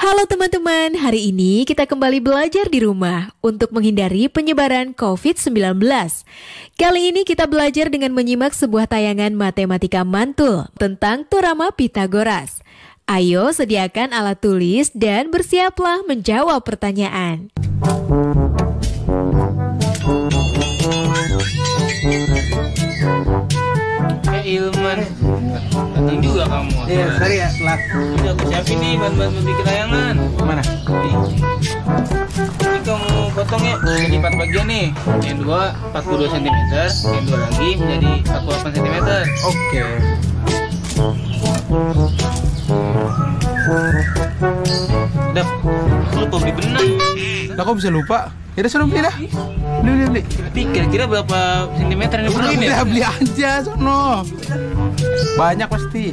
Halo teman-teman, hari ini kita kembali belajar di rumah untuk menghindari penyebaran COVID-19. Kali ini kita belajar dengan menyimak sebuah tayangan matematika mantul tentang teorema Pythagoras. Ayo sediakan alat tulis dan bersiaplah menjawab pertanyaan. Ilman, datang juga kamu. Iya, sorry ya, telat. Udah aku siapin nih bahan-bahan bikin layangan. Mana? Ini kamu potong ya, jadi 4 bagian nih. Yang dua 42 cm, yang dua lagi menjadi 48 cm. Oke. Udah, aku lupa beli benang. Lah kok bisa lupa? Ya udah, sono beli dah. Beli. Tapi kira-kira berapa sentimeter yang diperluin ya? Udah beli aja, sono. Banyak pasti.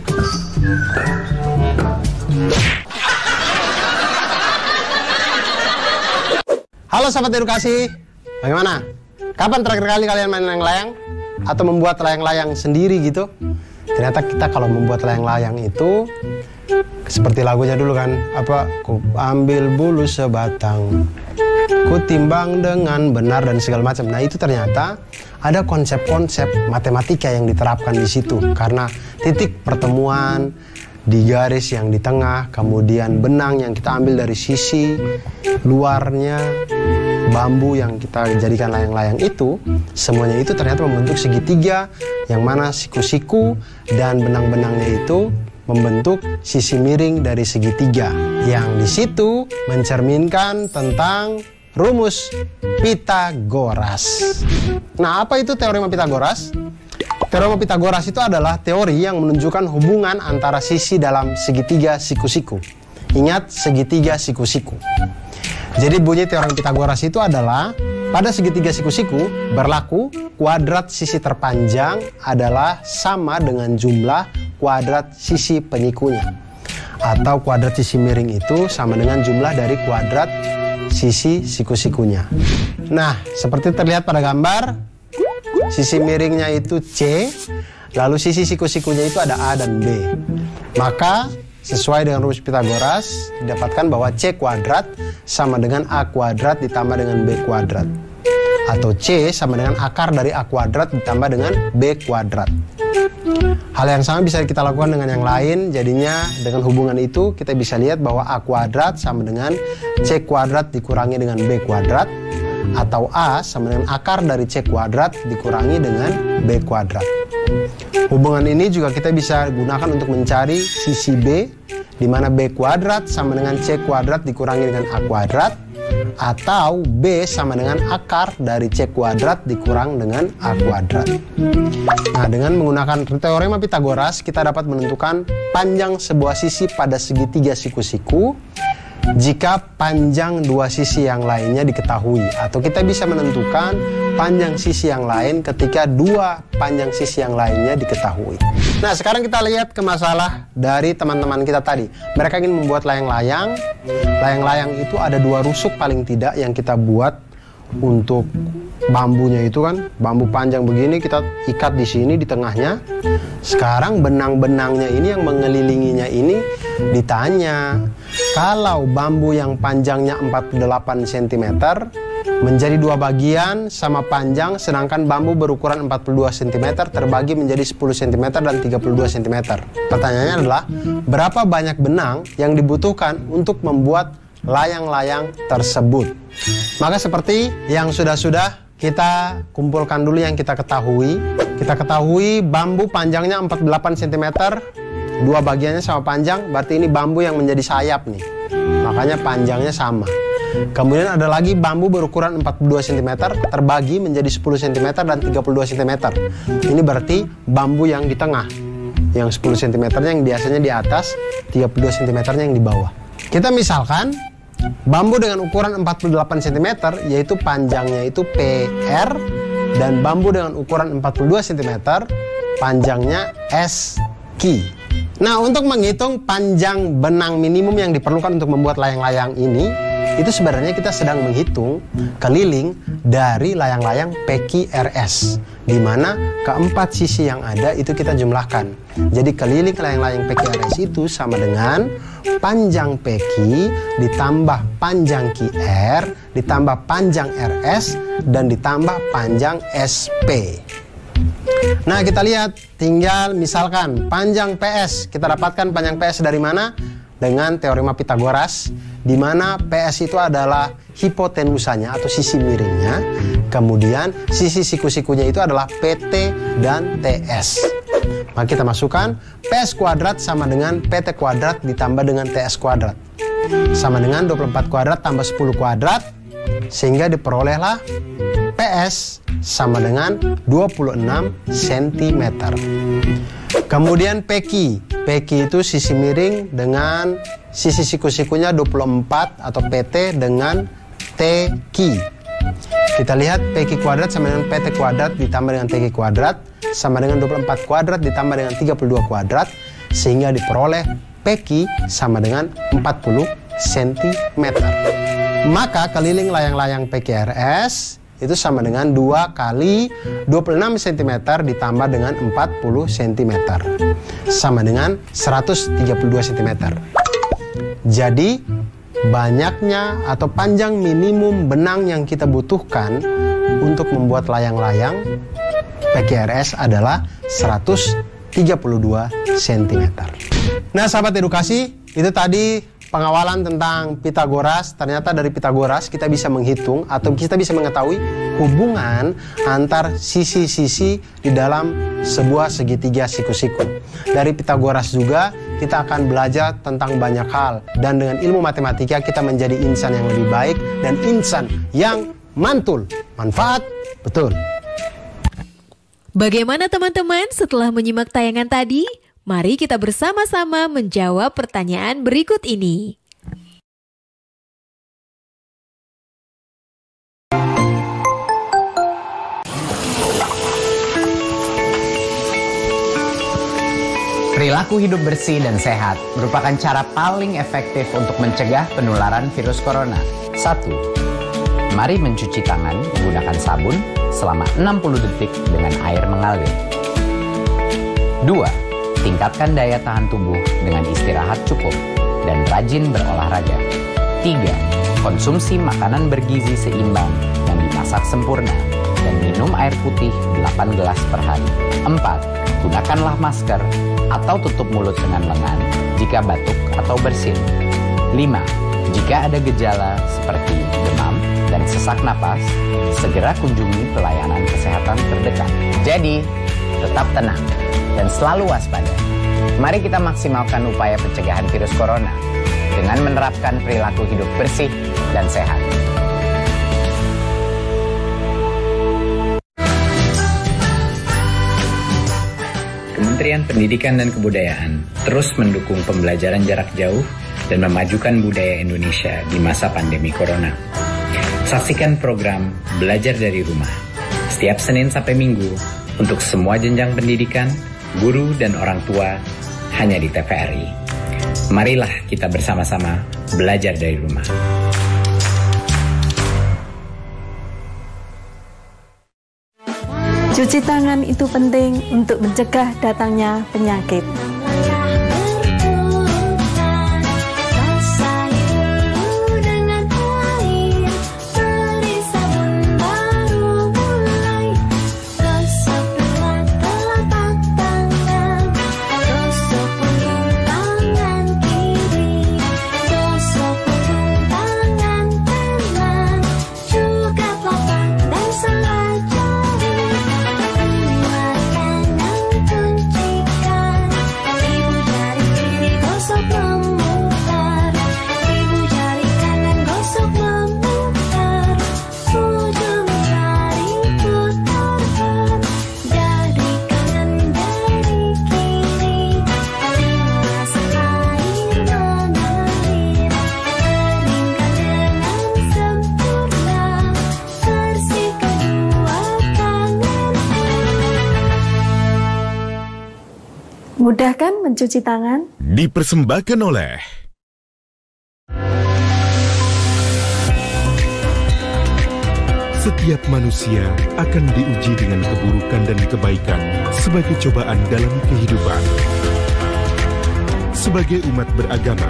Halo sahabat edukasi, bagaimana? Kapan terakhir kali kalian main layang-layang? Atau membuat layang-layang sendiri gitu? Ternyata kita kalau membuat layang-layang itu seperti lagunya dulu kan, ku ambil bulu sebatang, ku timbang dengan benar dan segala macam. Nah itu ternyata ada konsep-konsep matematika yang diterapkan di situ, karena titik pertemuan di garis yang di tengah, kemudian benang yang kita ambil dari sisi luarnya, bambu yang kita jadikan layang-layang itu, semuanya itu ternyata membentuk segitiga, yang mana siku-siku dan benang-benangnya itu membentuk sisi miring dari segitiga, yang di situ mencerminkan tentang rumus Pythagoras. Nah, apa itu teorema Pythagoras? Teorema Pythagoras itu adalah teori yang menunjukkan hubungan antara sisi dalam segitiga siku-siku. Ingat, segitiga siku-siku. Jadi bunyi teorema Pythagoras itu adalah pada segitiga siku-siku berlaku kuadrat sisi terpanjang adalah sama dengan jumlah kuadrat sisi penyikunya. Atau kuadrat sisi miring itu sama dengan jumlah dari kuadrat sisi siku-sikunya. Nah, seperti terlihat pada gambar, sisi miringnya itu C, lalu sisi siku-sikunya itu ada A dan B. Maka sesuai dengan rumus Pythagoras didapatkan bahwa C kuadrat sama dengan A kuadrat ditambah dengan B kuadrat. Atau C sama dengan akar dari A kuadrat ditambah dengan B kuadrat. Hal yang sama bisa kita lakukan dengan yang lain, jadinya dengan hubungan itu kita bisa lihat bahwa A kuadrat sama dengan C kuadrat dikurangi dengan B kuadrat, atau A sama dengan akar dari C kuadrat dikurangi dengan B kuadrat. Hubungan ini juga kita bisa gunakan untuk mencari sisi B, di mana B kuadrat sama dengan C kuadrat dikurangi dengan A kuadrat, atau B sama dengan akar dari C kuadrat dikurang dengan A kuadrat. Nah, dengan menggunakan teorema Pythagoras kita dapat menentukan panjang sebuah sisi pada segitiga siku-siku jika panjang dua sisi yang lainnya diketahui, atau kita bisa menentukan panjang sisi yang lain ketika dua panjang sisi yang lainnya diketahui. Nah, sekarang kita lihat ke masalah dari teman-teman kita tadi. Mereka ingin membuat layang-layang. Layang-layang itu ada dua rusuk paling tidak yang kita buat untuk bambunya itu kan, bambu panjang begini kita ikat di sini di tengahnya. Sekarang benang-benangnya ini yang mengelilinginya ini ditanya, kalau bambu yang panjangnya 48 cm menjadi dua bagian sama panjang, sedangkan bambu berukuran 42 cm terbagi menjadi 10 cm dan 32 cm. Pertanyaannya adalah, berapa banyak benang yang dibutuhkan untuk membuat layang-layang tersebut? Maka seperti yang sudah-sudah, kita kumpulkan dulu yang kita ketahui. Kita ketahui bambu panjangnya 48 cm, dua bagiannya sama panjang, berarti ini bambu yang menjadi sayap nih. Makanya panjangnya sama. Kemudian ada lagi bambu berukuran 42 cm terbagi menjadi 10 cm dan 32 cm. Ini berarti bambu yang di tengah. Yang 10 cm yang biasanya di atas, 32 cm yang di bawah. Kita misalkan bambu dengan ukuran 48 cm yaitu panjangnya itu PR, dan bambu dengan ukuran 42 cm panjangnya SQ. Nah, untuk menghitung panjang benang minimum yang diperlukan untuk membuat layang-layang ini, itu sebenarnya kita sedang menghitung keliling dari layang-layang PQRS, di mana keempat sisi yang ada itu kita jumlahkan. Jadi keliling layang-layang PQRS itu sama dengan panjang PQ ditambah panjang QR ditambah panjang RS dan ditambah panjang SP. Nah, kita lihat, tinggal misalkan panjang PS. Kita dapatkan panjang PS dari mana? Dengan teorema Pitagoras, di mana PS itu adalah hipotenusanya atau sisi miringnya. Kemudian sisi siku-sikunya itu adalah PT dan TS. Maka kita masukkan PS kuadrat sama dengan PT kuadrat ditambah dengan TS kuadrat. Sama dengan 24 kuadrat tambah 10 kuadrat, sehingga diperolehlah PS sama dengan 26 cm. Kemudian PQ. PQ itu sisi miring dengan sisi siku-sikunya 24 atau PT dengan TQ. Kita lihat PQ kuadrat sama dengan PT kuadrat ditambah dengan TQ kuadrat sama dengan 24 kuadrat ditambah dengan 32 kuadrat, sehingga diperoleh PQ sama dengan 40 cm. Maka keliling layang-layang PQRS itu sama dengan 2 kali 26 cm ditambah dengan 40 cm. Sama dengan 132 cm. Jadi, banyaknya atau panjang minimum benang yang kita butuhkan untuk membuat layang-layang PQRS adalah 132 cm. Nah, sahabat edukasi, itu tadi pengawalan tentang Pitagoras. Ternyata dari Pitagoras kita bisa menghitung atau kita bisa mengetahui hubungan antar sisi-sisi di dalam sebuah segitiga siku-siku. Dari Pitagoras juga kita akan belajar tentang banyak hal, dan dengan ilmu matematika kita menjadi insan yang lebih baik dan insan yang mantul. Manfaat betul. Bagaimana teman-teman setelah menyimak tayangan tadi? Mari kita bersama-sama menjawab pertanyaan berikut ini. Perilaku hidup bersih dan sehat merupakan cara paling efektif untuk mencegah penularan virus corona. 1. Mari mencuci tangan menggunakan sabun selama 60 detik dengan air mengalir. 2. Tingkatkan daya tahan tubuh dengan istirahat cukup dan rajin berolahraga. 3. Konsumsi makanan bergizi seimbang yang dimasak sempurna dan minum air putih 8 gelas per hari. 4. Gunakanlah masker atau tutup mulut dengan lengan jika batuk atau bersin. 5. Jika ada gejala seperti demam dan sesak napas, segera kunjungi pelayanan kesehatan terdekat. Jadi, tetap tenang dan selalu waspada. Mari kita maksimalkan upaya pencegahan virus corona dengan menerapkan perilaku hidup bersih dan sehat. Kementerian Pendidikan dan Kebudayaan terus mendukung pembelajaran jarak jauh dan memajukan budaya Indonesia di masa pandemi corona. Saksikan program Belajar dari Rumah setiap Senin sampai Minggu untuk semua jenjang pendidikan, guru dan orang tua hanya di TVRI. Marilah kita bersama-sama belajar dari rumah. Cuci tangan itu penting untuk mencegah datangnya penyakit. Mudah kan mencuci tangan? Dipersembahkan oleh Setiap manusia akan diuji dengan keburukan dan kebaikan sebagai cobaan dalam kehidupan. Sebagai umat beragama,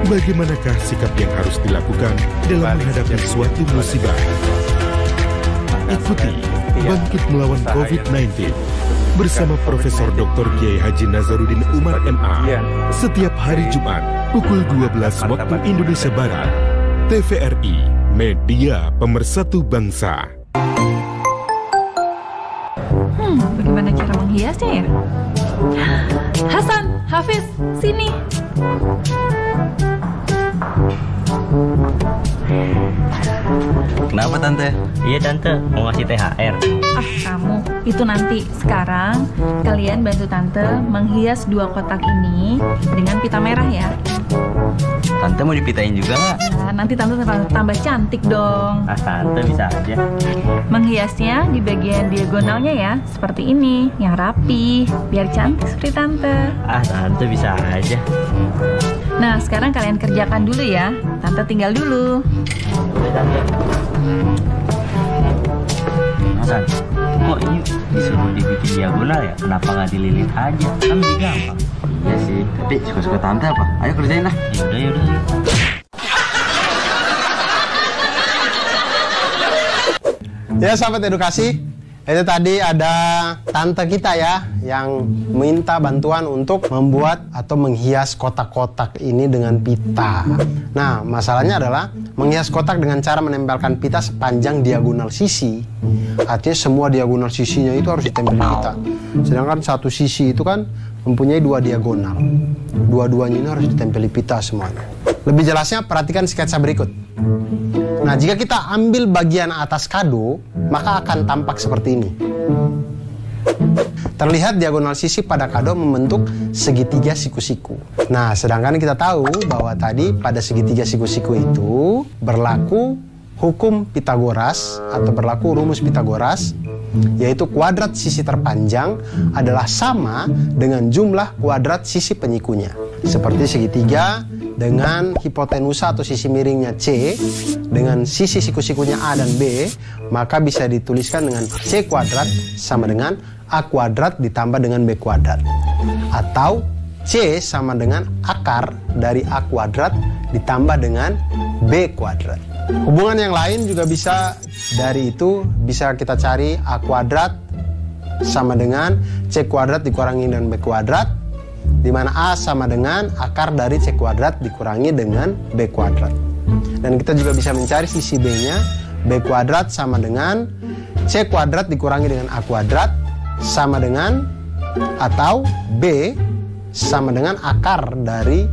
bagaimanakah sikap yang harus dilakukan dalam menghadapi suatu musibah? Ikuti Bangkit Melawan COVID-19 bersama Profesor Dr. Kiai Haji Nazaruddin Umar MA setiap hari Jumat pukul 12 waktu Indonesia Barat. TVRI, Media Pemersatu Bangsa. Bagaimana cara menghiasnya ya? Hasan, Hafiz, sini. Kenapa Tante? Iya Tante, mau ngasih THR. Kamu, itu nanti. Sekarang, kalian bantu Tante menghias 2 kotak ini dengan pita merah ya. Tante mau dipitain juga nggak? Nah, nanti Tante tambah cantik dong. Tante bisa aja. Menghiasnya di bagian diagonalnya ya, seperti ini, yang rapi, biar cantik seperti Tante. Tante bisa aja. Nah, sekarang kalian kerjakan dulu ya. Tante tinggal dulu. Udah Tante. Hasan, kok ini disuruh dibikin diagonal ya? Kenapa nggak dililit aja? Kan lebih gampang. Iya sih, tapi suka-suka Tante apa? Ayo kerjain lah. Yaudah. Ya sahabat edukasi, itu tadi ada tante kita ya yang minta bantuan untuk membuat atau menghias kotak-kotak ini dengan pita. Nah, masalahnya adalah menghias kotak dengan cara menempelkan pita sepanjang diagonal sisi. Artinya semua diagonal sisinya itu harus ditempel pita. Sedangkan satu sisi itu kan mempunyai 2 diagonal. Dua-duanya ini harus ditempeli pita semuanya. Lebih jelasnya perhatikan sketsa berikut. Nah, jika kita ambil bagian atas kado, maka akan tampak seperti ini. Terlihat diagonal sisi pada kado membentuk segitiga siku-siku. Nah, sedangkan kita tahu bahwa tadi pada segitiga siku-siku itu berlaku hukum Pitagoras atau berlaku rumus Pitagoras, yaitu kuadrat sisi terpanjang adalah sama dengan jumlah kuadrat sisi penyikunya. Seperti segitiga dengan hipotenusa atau sisi miringnya C dengan sisi siku-sikunya A dan B, maka bisa dituliskan dengan C kuadrat sama dengan A kuadrat ditambah dengan B kuadrat. Atau C sama dengan akar dari A kuadrat ditambah dengan B kuadrat. Hubungan yang lain juga bisa dari itu, bisa kita cari A kuadrat sama dengan C kuadrat dikurangi dengan B kuadrat, di mana A sama dengan akar dari C kuadrat dikurangi dengan B kuadrat. Dan kita juga bisa mencari sisi B-nya, B kuadrat sama dengan C kuadrat dikurangi dengan A kuadrat sama dengan, atau B sama dengan akar dari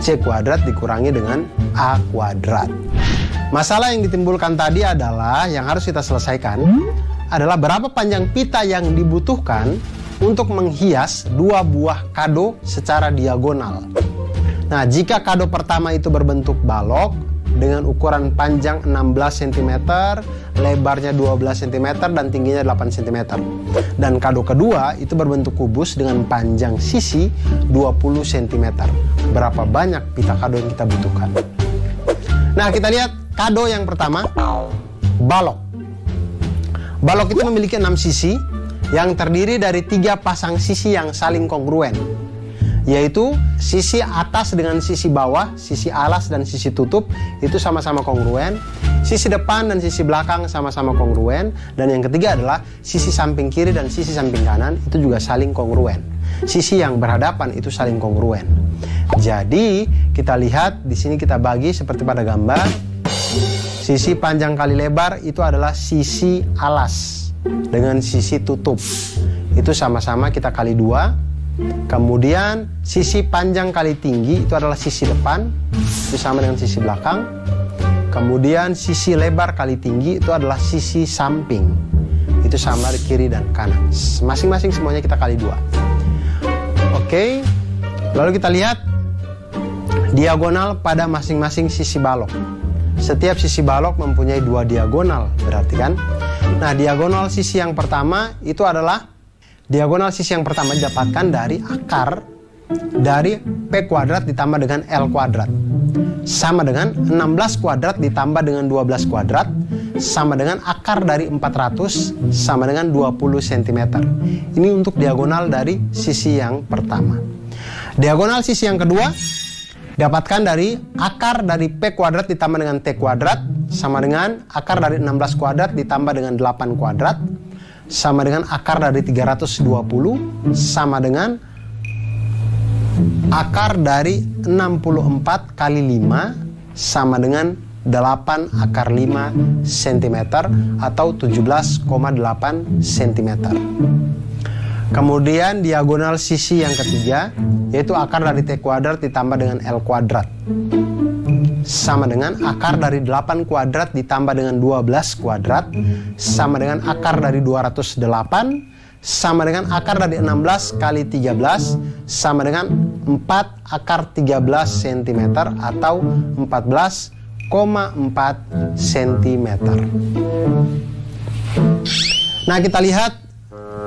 C kuadrat dikurangi dengan A kuadrat. Masalah yang ditimbulkan tadi adalah, yang harus kita selesaikan adalah berapa panjang pita yang dibutuhkan untuk menghias 2 buah kado secara diagonal. Nah, jika kado pertama itu berbentuk balok dengan ukuran panjang 16 cm, lebarnya 12 cm, dan tingginya 8 cm. Dan kado kedua itu berbentuk kubus dengan panjang sisi 20 cm. Berapa banyak pita kado yang kita butuhkan? Nah, kita lihat kado yang pertama, balok. Balok itu memiliki 6 sisi yang terdiri dari 3 pasang sisi yang saling kongruen, yaitu sisi atas dengan sisi bawah, sisi alas dan sisi tutup itu sama-sama kongruen, sisi depan dan sisi belakang sama-sama kongruen, dan yang ketiga adalah sisi samping kiri dan sisi samping kanan itu juga saling kongruen. Sisi yang berhadapan itu saling kongruen. Jadi kita lihat di sini, kita bagi seperti pada gambar. Sisi panjang kali lebar itu adalah sisi alas dengan sisi tutup. Itu sama-sama kita kali 2. Kemudian sisi panjang kali tinggi itu adalah sisi depan, itu sama dengan sisi belakang. Kemudian sisi lebar kali tinggi itu adalah sisi samping, itu sama dari kiri dan kanan. Masing-masing semuanya kita kali 2. Oke, lalu kita lihat diagonal pada masing-masing sisi balok. Setiap sisi balok mempunyai 2 diagonal, berarti kan? Nah, diagonal sisi yang pertama itu adalah diagonal sisi yang pertama didapatkan dari akar dari P kuadrat ditambah dengan L kuadrat, sama dengan 16 kuadrat ditambah dengan 12 kuadrat sama dengan akar dari 400 sama dengan 20 cm. Ini untuk diagonal dari sisi yang pertama. Diagonal sisi yang kedua dapatkan dari akar dari P kuadrat ditambah dengan T kuadrat sama dengan akar dari 16 kuadrat ditambah dengan 8 kuadrat sama dengan akar dari 320 sama dengan akar dari 64 kali 5 sama dengan 8 akar 5 cm atau 17,8 cm. Kemudian diagonal sisi yang ketiga yaitu akar dari T kuadrat ditambah dengan L kuadrat sama dengan akar dari 8 kuadrat ditambah dengan 12 kuadrat sama dengan akar dari 208 sama dengan akar dari 16 kali 13 sama dengan 4 akar 13 cm atau 14,4 cm. Nah, kita lihat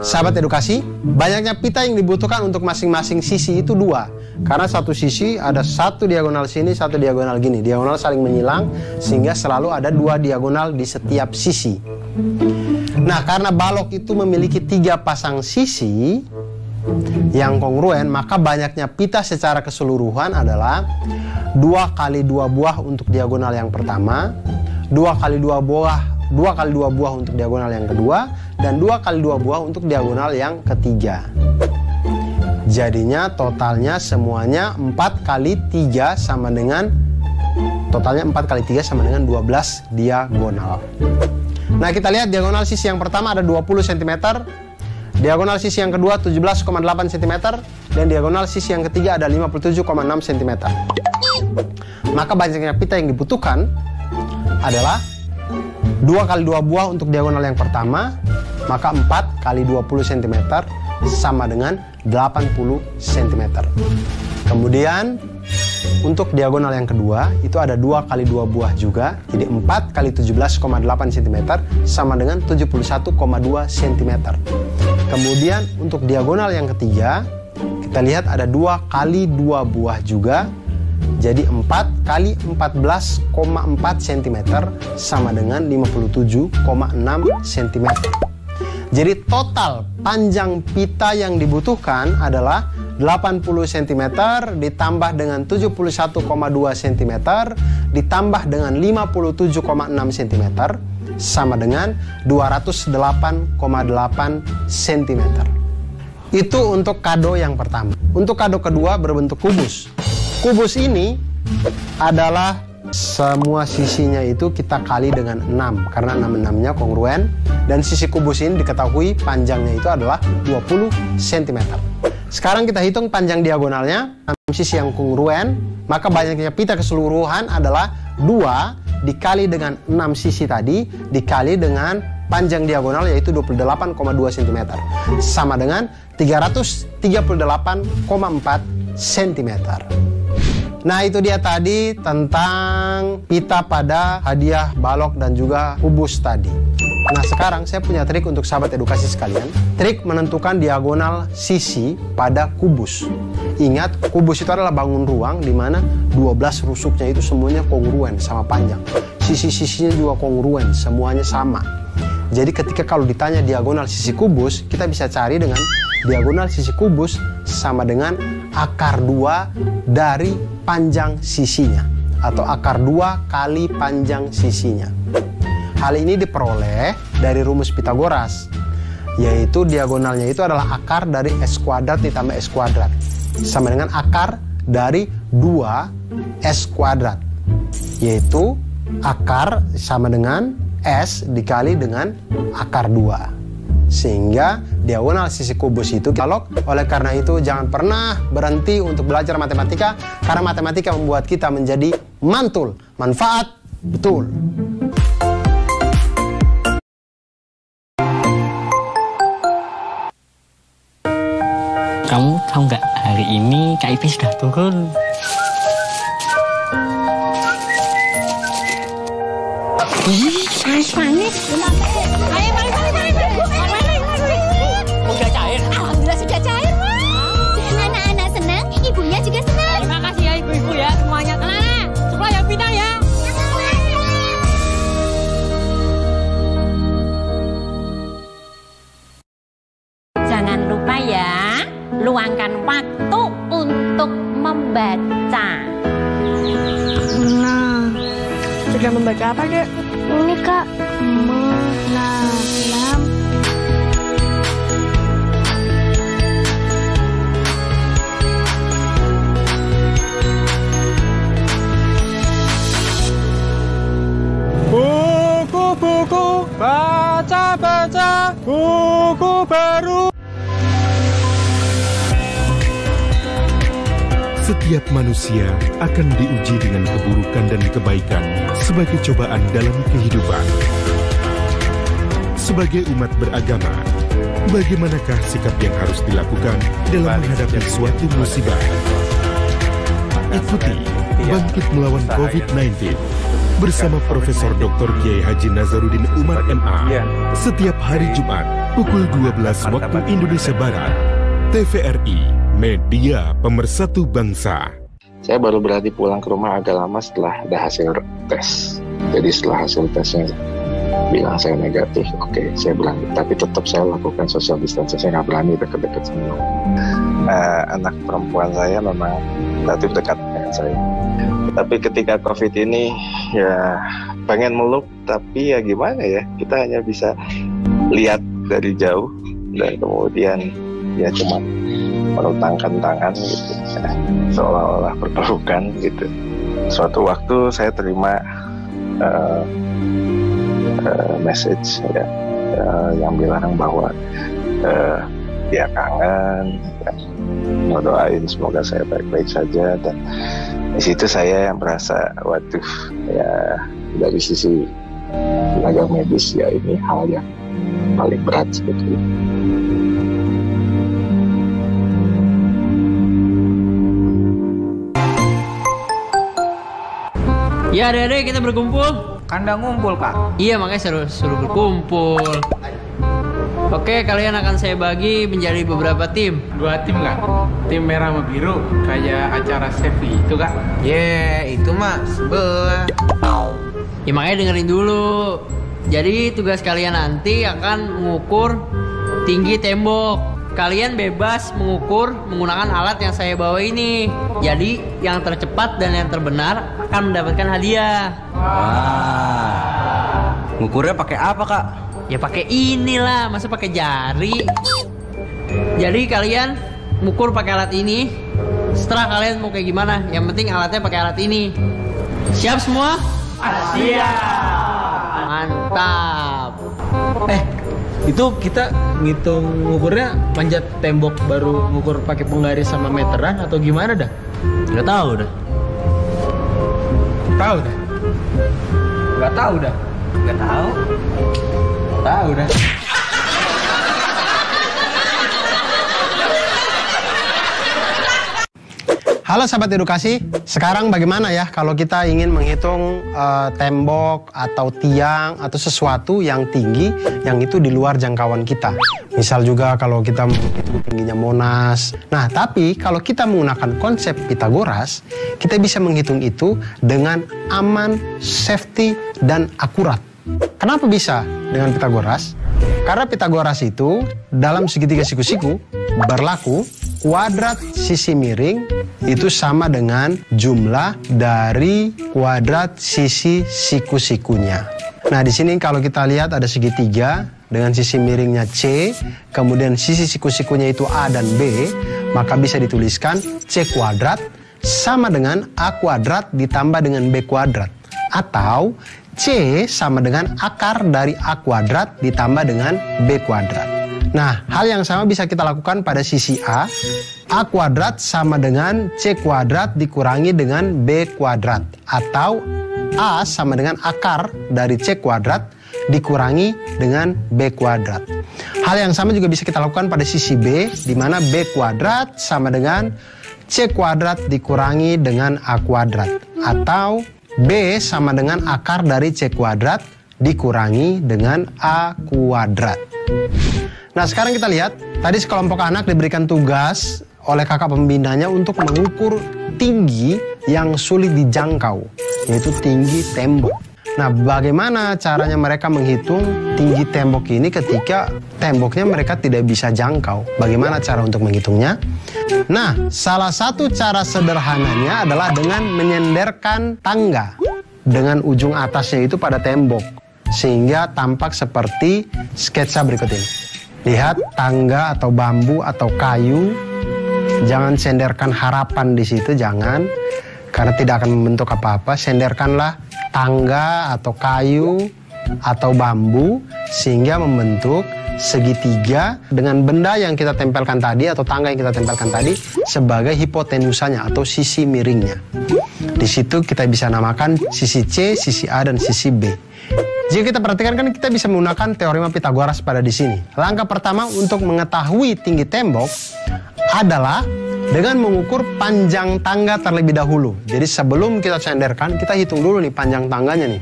sahabat edukasi, banyaknya pita yang dibutuhkan untuk masing-masing sisi itu 2. Karena satu sisi ada satu diagonal sini, satu diagonal gini. Diagonal saling menyilang sehingga selalu ada 2 diagonal di setiap sisi. Nah, karena balok itu memiliki 3 pasang sisi yang kongruen, maka banyaknya pita secara keseluruhan adalah 2 kali 2 buah untuk diagonal yang pertama, 2 kali 2 buah untuk diagonal yang kedua, dan 2 kali 2 buah untuk diagonal yang ketiga. Jadinya totalnya semuanya 4 kali 3 sama dengan totalnya 4 kali 3 sama dengan 12 diagonal. Nah, kita lihat diagonal sisi yang pertama ada 20 cm, diagonal sisi yang kedua 17,8 cm, dan diagonal sisi yang ketiga ada 57,6 cm. Maka banyaknya pita yang dibutuhkan adalah 2 kali 2 buah untuk diagonal yang pertama, maka 4 kali 20 cm sama dengan 80 cm. Kemudian untuk diagonal yang kedua itu ada 2 kali 2 buah juga, jadi 4 kali 17,8 cm sama dengan 71,2 cm. Kemudian untuk diagonal yang ketiga kita lihat ada 2 kali 2 buah juga, jadi 4 kali 14,4 cm sama dengan 57,6 cm. Jadi total panjang pita yang dibutuhkan adalah 80 cm ditambah dengan 71,2 cm ditambah dengan 57,6 cm sama dengan 208,8 cm. Itu untuk kado yang pertama. Untuk kado kedua berbentuk kubus. Kubus ini adalah semua sisinya itu kita kali dengan 6 karena 6-6-nya kongruen, dan sisi kubus ini diketahui panjangnya itu adalah 20 cm. Sekarang kita hitung panjang diagonalnya, 6 sisi yang kongruen, maka banyaknya pita keseluruhan adalah 2 dikali dengan 6 sisi tadi dikali dengan panjang diagonal yaitu 28,2 cm sama dengan 338,4 cm. Nah, itu dia tadi tentang pita pada hadiah balok dan juga kubus tadi. Nah, sekarang saya punya trik untuk sahabat edukasi sekalian. Trik menentukan diagonal sisi pada kubus. Ingat, kubus itu adalah bangun ruang di mana 12 rusuknya itu semuanya kongruen sama panjang. Sisi-sisinya juga kongruen, semuanya sama. Jadi ketika kalau ditanya diagonal sisi kubus, kita bisa cari dengan diagonal sisi kubus sama dengan akar 2 dari panjang sisinya atau akar 2 kali panjang sisinya. Hal ini diperoleh dari rumus Pitagoras, yaitu diagonalnya itu adalah akar dari S kuadrat ditambah S kuadrat sama dengan akar dari 2 S kuadrat, yaitu akar sama dengan S dikali dengan akar 2. Sehingga diagonal sisi kubus itu balok. Oleh karena itu jangan pernah berhenti untuk belajar matematika, karena matematika membuat kita menjadi mantul. Manfaat betul. Kamu tahu nggak, hari ini KIP sudah turun. Panas. Ayo, mari. Udah cair. Alhamdulillah sudah cair, Mas. Anak-anak senang, ibunya juga senang. Terima kasih ya ibu-ibu ya semuanya. Anak-anak, sekolah yang pintar ya. membaca. Nah, sudah membaca apa, Dek? Ini, Kak. Menanam. Buku-buku, baca-baca, buku baru. Setiap manusia akan diuji dengan keburukan dan kebaikan sebagai cobaan dalam kehidupan. Sebagai umat beragama, bagaimanakah sikap yang harus dilakukan dalam menghadapi suatu musibah? Ikuti Bangkit Melawan COVID-19 bersama Profesor Dr. Kiai Haji Nazaruddin Umar MA setiap hari Jumat pukul 12 waktu Indonesia Barat. TVRI, Media Pemersatu Bangsa. Saya baru berani pulang ke rumah agak lama setelah ada hasil tes. Jadi setelah hasil tesnya bilang saya negatif, oke, saya berani. Tapi tetap saya lakukan social distancing, saya nggak berani dekat-dekat semua. Anak perempuan saya memang relatif dekat dengan saya. Tapi ketika COVID ini ya pengen meluk, tapi ya gimana ya, kita hanya bisa lihat dari jauh dan kemudian ya cuma merutangkan tangan gitu, seolah-olah berpelukan gitu. Suatu waktu saya terima message ya, yang bilang bahwa dia kangen, ya, mau doain semoga saya baik-baik saja. Dan di situ saya yang merasa, waduh, ya dari sisi tenaga medis ya ini hal yang paling berat sebetulnya. Ya adek-adek, kita berkumpul. Kan udah ngumpul, Kak. Iya, makanya suruh berkumpul. Oke, kalian akan saya bagi menjadi beberapa tim. 2 tim, Kak. Tim merah sama biru, kayak acara Sevi itu, Kak. Itu mah sebelah. Ya makanya dengerin dulu. Jadi tugas kalian nanti akan mengukur tinggi tembok. Kalian bebas mengukur menggunakan alat yang saya bawa ini. Jadi yang tercepat dan yang terbenar akan mendapatkan hadiah. Wah, ngukurnya pakai apa, Kak? Ya pakai inilah, masa pakai jari. Jadi kalian mengukur pakai alat ini. Setelah kalian mau kayak gimana, yang penting alatnya pakai alat ini. Siap semua? Siap. Mantap. Itu kita ngitung ngukurnya manjat tembok baru ngukur pakai penggaris sama meteran atau gimana dah? Nggak tahu dah. Tahu dah. Nggak tahu dah. Nggak tahu. Tahu dah. Halo sahabat edukasi, sekarang bagaimana ya kalau kita ingin menghitung tembok atau tiang atau sesuatu yang tinggi yang itu di luar jangkauan kita. Misal juga kalau kita menghitung tingginya Monas. Nah, tapi kalau kita menggunakan konsep Pitagoras, kita bisa menghitung itu dengan aman, safety, dan akurat. Kenapa bisa dengan Pitagoras? Karena Pitagoras itu dalam segitiga siku-siku berlaku kuadrat sisi miring itu sama dengan jumlah dari kuadrat sisi siku-sikunya. Nah, di sini kalau kita lihat ada segitiga dengan sisi miringnya C, kemudian sisi siku-sikunya itu A dan B, maka bisa dituliskan C kuadrat sama dengan A kuadrat ditambah dengan B kuadrat. Atau C sama dengan akar dari A kuadrat ditambah dengan B kuadrat. Nah, hal yang sama bisa kita lakukan pada sisi A. A kuadrat sama dengan C kuadrat dikurangi dengan B kuadrat. Atau A sama dengan akar dari C kuadrat dikurangi dengan B kuadrat. Hal yang sama juga bisa kita lakukan pada sisi B, di mana B kuadrat sama dengan C kuadrat dikurangi dengan A kuadrat. Atau B sama dengan akar dari C kuadrat dikurangi dengan A kuadrat. Nah, sekarang kita lihat, tadi sekelompok anak diberikan tugas oleh kakak pembinanya untuk mengukur tinggi yang sulit dijangkau, yaitu tinggi tembok. Nah, bagaimana caranya mereka menghitung tinggi tembok ini ketika temboknya mereka tidak bisa jangkau? Bagaimana cara untuk menghitungnya? Nah, salah satu cara sederhananya adalah dengan menyenderkan tangga dengan ujung atasnya itu pada tembok, sehingga tampak seperti sketsa berikut ini. Lihat tangga atau bambu atau kayu, jangan senderkan harapan di situ, jangan, karena tidak akan membentuk apa-apa. Senderkanlah tangga atau kayu atau bambu sehingga membentuk segitiga dengan benda yang kita tempelkan tadi atau tangga yang kita tempelkan tadi sebagai hipotenusanya atau sisi miringnya. Di situ kita bisa namakan sisi C, sisi A, dan sisi B. Jika kita perhatikan kan kita bisa menggunakan teorema Pitagoras pada di sini. Langkah pertama untuk mengetahui tinggi tembok adalah dengan mengukur panjang tangga terlebih dahulu. Jadi sebelum kita senderkan, kita hitung dulu nih panjang tangganya nih.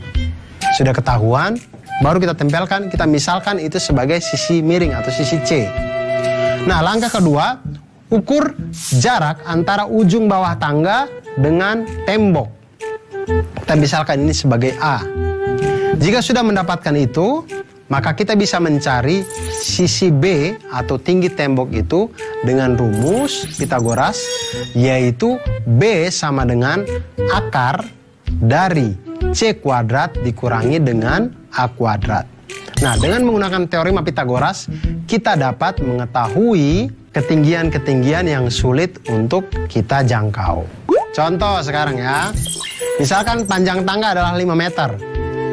Sudah ketahuan, baru kita tempelkan, kita misalkan itu sebagai sisi miring atau sisi C. Nah, langkah kedua, ukur jarak antara ujung bawah tangga dengan tembok. Kita misalkan ini sebagai A. Jika sudah mendapatkan itu, maka kita bisa mencari sisi B atau tinggi tembok itu dengan rumus Pitagoras, yaitu B sama dengan akar dari C kuadrat dikurangi dengan A kuadrat. Nah, dengan menggunakan teorema Pitagoras, kita dapat mengetahui ketinggian-ketinggian yang sulit untuk kita jangkau. Contoh sekarang ya, misalkan panjang tangga adalah 5 meter.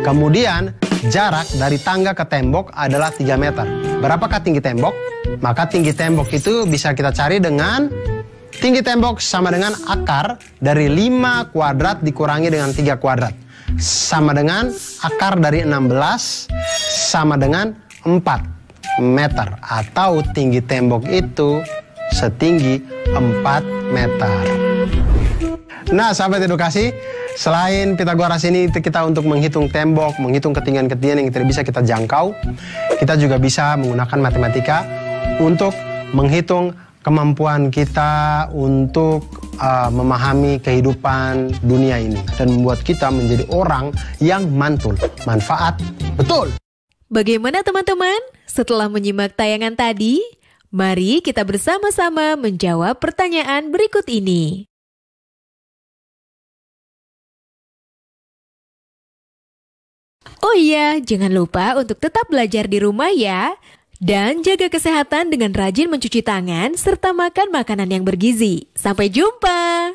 Kemudian jarak dari tangga ke tembok adalah 3 meter. Berapakah tinggi tembok? Maka tinggi tembok itu bisa kita cari dengan tinggi tembok sama dengan akar dari 5 kuadrat dikurangi dengan 3 kuadrat. Sama dengan akar dari 16 sama dengan 4 meter. Atau tinggi tembok itu setinggi 4 meter. Nah, sahabat edukasi, selain Pitagoras ini kita untuk menghitung tembok, menghitung ketinggian-ketinggian yang tidak bisa kita jangkau, kita juga bisa menggunakan matematika untuk menghitung kemampuan kita untuk memahami kehidupan dunia ini dan membuat kita menjadi orang yang mantul, manfaat, betul. Bagaimana teman-teman? Setelah menyimak tayangan tadi, mari kita bersama-sama menjawab pertanyaan berikut ini. Oh iya, jangan lupa untuk tetap belajar di rumah ya. Dan jaga kesehatan dengan rajin mencuci tangan serta makan makanan yang bergizi. Sampai jumpa!